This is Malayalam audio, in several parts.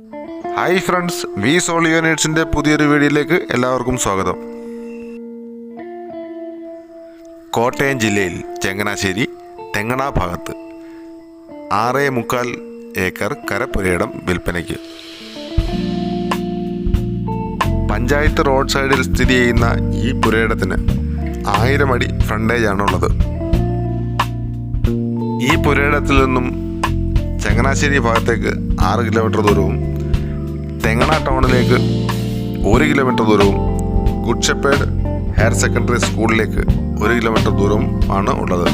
ഹായ് ഫ്രണ്ട്സ്, വി സോൾ യൂണിറ്റ്സിൻ്റെ പുതിയൊരു വീഡിയോയിലേക്ക് എല്ലാവർക്കും സ്വാഗതം. കോട്ടയം ജില്ലയിൽ ചങ്ങനാശ്ശേരി തെങ്ങണ ഭാഗത്ത് 6.25 ഏക്കർ കരപ്പുരയിടം വിൽപ്പനയ്ക്ക്. പഞ്ചായത്ത് റോഡ് സൈഡിൽ സ്ഥിതി ചെയ്യുന്ന ഈ പുരയിടത്തിന് 1000 അടി ഫ്രണ്ടേജാണുള്ളത്. ഈ പുരയിടത്തിൽ നിന്നും ചങ്ങനാശ്ശേരി ഭാഗത്തേക്ക് 6 കിലോമീറ്റർ ദൂരവും തെങ്ങണ ടൗണിലേക്ക് 1 കിലോമീറ്റർ ദൂരവും ഗുഡ് ഷെപ്പേർഡ് ഹയർ സെക്കൻഡറി സ്കൂളിലേക്ക് 1 കിലോമീറ്റർ ദൂരവും ആണ് ഉള്ളത്.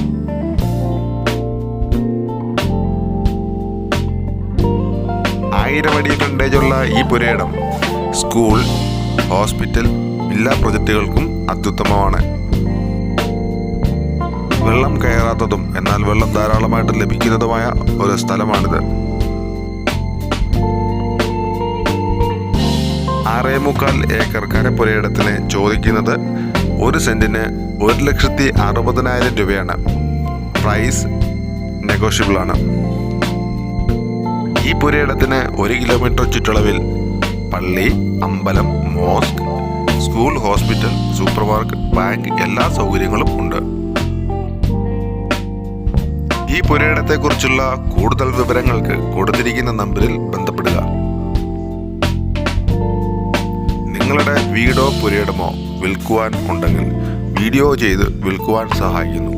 ആയിരം അടി ഫ്രണ്ടേജുള്ള ഈ പുരയിടം സ്കൂൾ, ഹോസ്പിറ്റൽ, വില്ല പ്രൊജക്റ്റുകൾക്കും അത്യുത്തമമാണ്. വെള്ളം കയറാത്തതും എന്നാൽ വെള്ളം ധാരാളമായിട്ട് ലഭിക്കുന്നതുമായ ഒരു സ്ഥലമാണിത്. 6.25 ഏക്കർ കരപ്പുരയിടത്തിന് ചോദിക്കുന്നത് 1 സെന്റിന് 1,60,000 രൂപയാണ്. പ്രൈസ് നെഗോഷ്യബിൾ ആണ്. ഈ പുരയിടത്തിന് 1 കിലോമീറ്റർ ചുറ്റളവിൽ പള്ളി, അമ്പലം, mosque, school, hospital, super market, bank എല്ലാ സൗകര്യങ്ങളും ഉണ്ട്. ഈ പുരയിടത്തെക്കുറിച്ചുള്ള കൂടുതൽ വിവരങ്ങൾക്ക് കൊടുത്തിരിക്കുന്ന നമ്പറിൽ ബന്ധപ്പെടുക. നിങ്ങളുടെ വീടോ പുരയിടമോ വിൽക്കുവാൻ ഉണ്ടെങ്കിൽ വീഡിയോ ചെയ്ത് വിൽക്കുവാൻ സഹായിക്കുന്നു.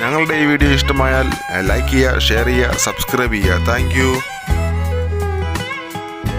ഞങ്ങളുടെ ഈ വീഡിയോ ഇഷ്ടമായാൽ ലൈക്ക് ചെയ്യുക, ഷെയർ ചെയ്യുക, സബ്സ്ക്രൈബ് ചെയ്യുക. Thank you.